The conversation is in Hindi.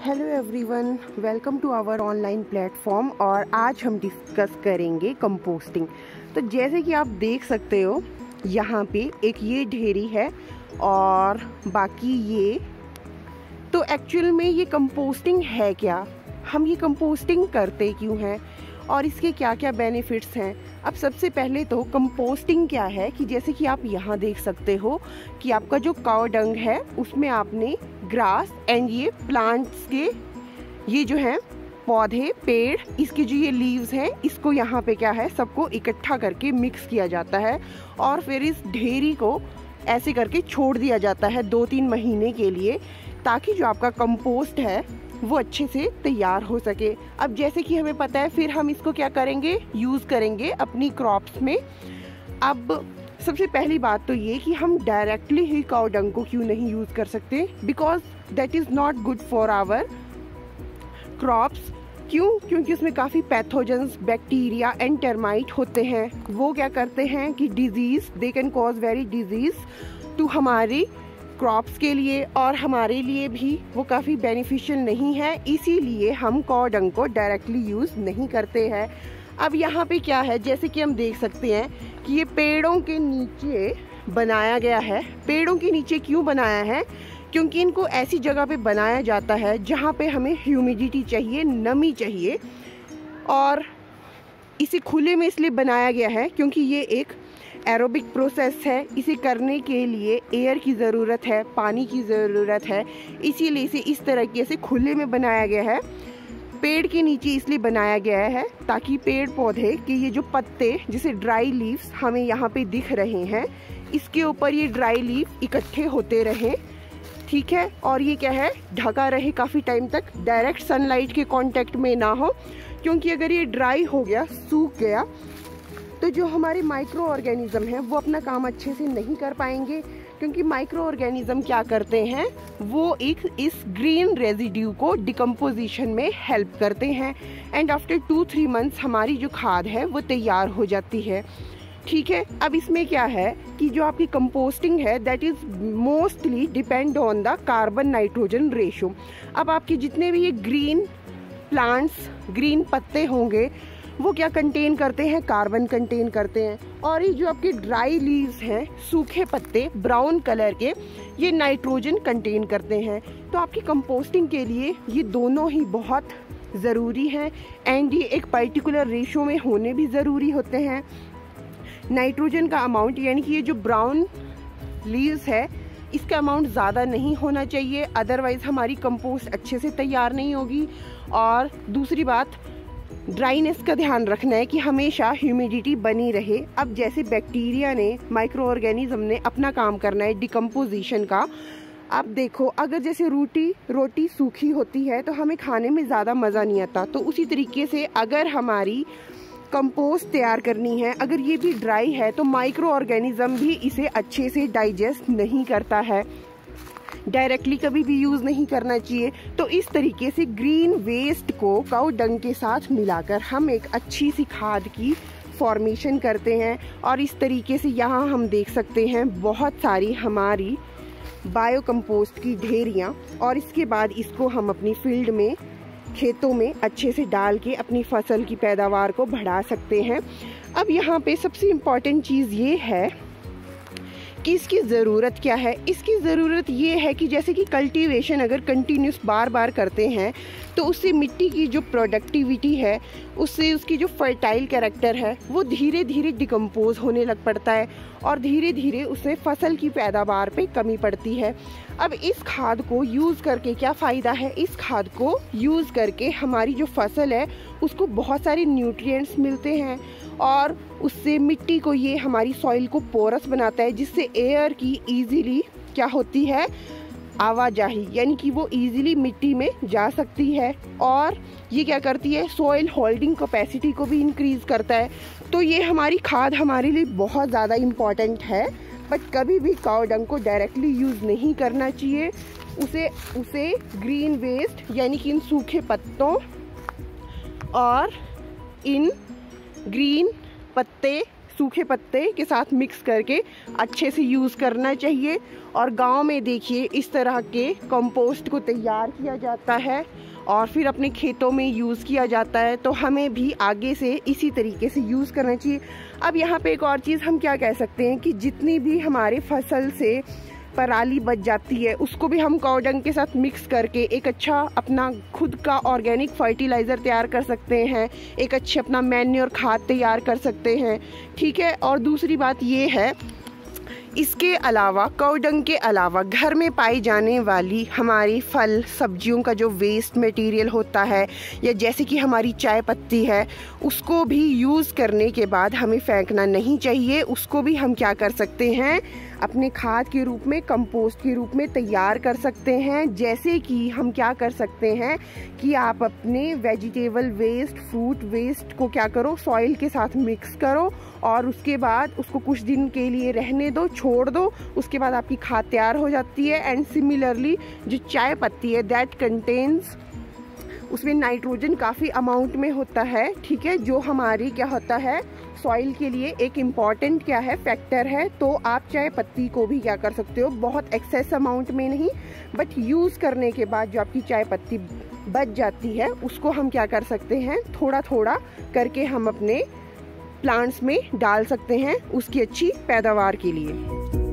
Hello everyone, welcome to our online platform. और आज हम डिस्कस करेंगे कंपोस्टिंग। तो जैसे कि आप देख सकते हो यहाँ पे एक ये ढेरी है और बाकी ये। तो एक्चुअल में ये कंपोस्टिंग है क्या, हम ये कंपोस्टिंग करते क्यों हैं और इसके क्या क्या बेनिफिट्स हैं। अब सबसे पहले तो कंपोस्टिंग क्या है कि जैसे कि आप यहाँ देख सकते हो कि आपका जो काव डंग है उसमें आपने ग्रास एंड ये प्लांट्स के ये जो हैं पौधे पेड़, इसके जो ये लीव्स हैं इसको यहाँ पे क्या है सबको इकट्ठा करके मिक्स किया जाता है और फिर इस ढेरी को ऐसे करके छोड़ दिया जाता है 2-3 महीने के लिए, ताकि जो आपका कंपोस्ट है वो अच्छे से तैयार हो सके। अब जैसे कि हमें पता है फिर हम इसको क्या करेंगे, यूज़ करेंगे अपनी क्रॉप्स में। अब सबसे पहली बात तो ये कि हम डायरेक्टली ही काउ डंग को क्यों नहीं यूज़ कर सकते, because that is not good for our crops. क्यों? क्योंकि उसमें काफ़ी पैथोजेंस बैक्टीरिया एंड टर्माइट होते हैं। वो क्या करते हैं कि diseases, they can cause very diseases to हमारी क्रॉप्स के लिए और हमारे लिए भी वो काफ़ी बेनिफिशियल नहीं है। इसीलिए हम काउ डंग को डायरेक्टली यूज़ नहीं करते हैं। अब यहाँ पे क्या है, जैसे कि हम देख सकते हैं कि ये पेड़ों के नीचे बनाया गया है। पेड़ों के नीचे क्यों बनाया है? क्योंकि इनको ऐसी जगह पे बनाया जाता है जहाँ पे हमें ह्यूमिडिटी चाहिए, नमी चाहिए। और इसे खुले में इसलिए बनाया गया है क्योंकि ये एक एरोबिक प्रोसेस है। इसे करने के लिए एयर की ज़रूरत है, पानी की ज़रूरत है, इसीलिए इसे इस तरीके से खुले में बनाया गया है। पेड़ के नीचे इसलिए बनाया गया है ताकि पेड़ पौधे के ये जो पत्ते, जैसे ड्राई लीव्स हमें यहाँ पे दिख रहे हैं, इसके ऊपर ये ड्राई लीव इकट्ठे होते रहे, ठीक है। और ये क्या है, ढका रहे काफ़ी टाइम तक, डायरेक्ट सनलाइट के कांटेक्ट में ना हो, क्योंकि अगर ये ड्राई हो गया, सूख गया, तो जो हमारे माइक्रो ऑर्गेनिज्म हैं वो अपना काम अच्छे से नहीं कर पाएंगे। क्योंकि माइक्रो ऑर्गेनिज्म क्या करते हैं, वो एक इस ग्रीन रेजिड्यू को डिकम्पोजिशन में हेल्प करते हैं एंड आफ्टर 2-3 मंथ्स हमारी जो खाद है वो तैयार हो जाती है, ठीक है। अब इसमें क्या है कि जो आपकी कंपोस्टिंग है that is mostly depend on the carbon nitrogen ratio. अब आपके जितने भी ये ग्रीन प्लांट्स, ग्रीन पत्ते होंगे वो क्या कंटेन करते हैं, कार्बन कंटेन करते हैं। और ये जो आपके ड्राई लीव्स हैं, सूखे पत्ते ब्राउन कलर के, ये नाइट्रोजन कंटेन करते हैं। तो आपकी कंपोस्टिंग के लिए ये दोनों ही बहुत ज़रूरी हैं एंड ये एक पर्टिकुलर रेशो में होने भी ज़रूरी होते हैं। नाइट्रोजन का अमाउंट, यानी कि ये जो ब्राउन लीव्स है इसका अमाउंट ज़्यादा नहीं होना चाहिए, अदरवाइज़ हमारी कंपोस्ट अच्छे से तैयार नहीं होगी। और दूसरी बात, ड्राईनेस का ध्यान रखना है कि हमेशा ह्यूमिडिटी बनी रहे। अब जैसे बैक्टीरिया ने, माइक्रो ऑर्गेनिज्म ने अपना काम करना है डिकम्पोजिशन का। अब देखो, अगर जैसे रोटी सूखी होती है तो हमें खाने में ज़्यादा मज़ा नहीं आता, तो उसी तरीके से अगर हमारी कंपोस्ट तैयार करनी है, अगर ये भी ड्राई है तो माइक्रो ऑर्गेनिज्म भी इसे अच्छे से डाइजेस्ट नहीं करता है। डायरेक्टली कभी भी यूज़ नहीं करना चाहिए। तो इस तरीके से ग्रीन वेस्ट को काउ डंग के साथ मिलाकर हम एक अच्छी सी खाद की फॉर्मेशन करते हैं। और इस तरीके से यहाँ हम देख सकते हैं बहुत सारी हमारी बायो कंपोस्ट की ढेरियाँ। और इसके बाद इसको हम अपनी फील्ड में, खेतों में अच्छे से डाल के अपनी फसल की पैदावार को बढ़ा सकते हैं। अब यहाँ पे सबसे इम्पॉर्टेंट चीज़ ये है कि इसकी ज़रूरत क्या है। इसकी ज़रूरत ये है कि जैसे कि कल्टीवेशन अगर कंटिन्यूस बार बार करते हैं तो उससे मिट्टी की जो प्रोडक्टिविटी है, उससे उसकी जो फर्टाइल कैरेक्टर है वो धीरे धीरे डिकम्पोज होने लग पड़ता है और धीरे धीरे उससे फसल की पैदावार पे कमी पड़ती है। अब इस खाद को यूज़ करके क्या फ़ायदा है, इस खाद को यूज़ करके हमारी जो फसल है उसको बहुत सारे न्यूट्रिएंट्स मिलते हैं और उससे मिट्टी को, ये हमारी सॉइल को पोरस बनाता है, जिससे एयर की ईजीली क्या होती है, आवाजाही, यानी कि वो इजीली मिट्टी में जा सकती है। और ये क्या करती है, सॉइल होल्डिंग कैपेसिटी को भी इंक्रीज़ करता है। तो ये हमारी खाद हमारे लिए बहुत ज़्यादा इम्पॉर्टेंट है। बट कभी भी काउ डंग को डायरेक्टली यूज़ नहीं करना चाहिए। उसे ग्रीन वेस्ट, यानी कि इन सूखे पत्तों और इन ग्रीन पत्ते सूखे पत्ते के साथ मिक्स करके अच्छे से यूज़ करना चाहिए। और गांव में देखिए इस तरह के कंपोस्ट को तैयार किया जाता है और फिर अपने खेतों में यूज़ किया जाता है, तो हमें भी आगे से इसी तरीके से यूज़ करना चाहिए। अब यहाँ पे एक और चीज़ हम क्या कह सकते हैं कि जितनी भी हमारे फसल से पराली बच जाती है उसको भी हम काऊ डंग के साथ मिक्स करके एक अच्छा अपना खुद का ऑर्गेनिक फर्टिलाइज़र तैयार कर सकते हैं, एक अच्छे अपना मैन्योर खाद तैयार कर सकते हैं, ठीक है। और दूसरी बात ये है, इसके अलावा काऊ डंग के अलावा घर में पाई जाने वाली हमारी फल सब्जियों का जो वेस्ट मटेरियल होता है, या जैसे कि हमारी चाय पत्ती है, उसको भी यूज़ करने के बाद हमें फेंकना नहीं चाहिए। उसको भी हम क्या कर सकते हैं, अपने खाद के रूप में, कंपोस्ट के रूप में तैयार कर सकते हैं। जैसे कि हम क्या कर सकते हैं कि आप अपने वेजिटेबल वेस्ट, फ्रूट वेस्ट को क्या करो, सॉइल के साथ मिक्स करो और उसके बाद उसको कुछ दिन के लिए रहने दो, छोड़ दो, उसके बाद आपकी खाद तैयार हो जाती है। एंड सिमिलरली जो चाय पत्ती है, दैट कंटेन्स, उसमें नाइट्रोजन काफ़ी अमाउंट में होता है, ठीक है, जो हमारी क्या होता है, सॉइल के लिए एक इम्पॉर्टेंट क्या है, फैक्टर है। तो आप चाय पत्ती को भी क्या कर सकते हो, बहुत एक्सेस अमाउंट में नहीं, बट यूज़ करने के बाद जो आपकी चाय पत्ती बच जाती है उसको हम क्या कर सकते हैं, थोड़ा थोड़ा करके हम अपने प्लांट्स में डाल सकते हैं उसकी अच्छी पैदावार के लिए।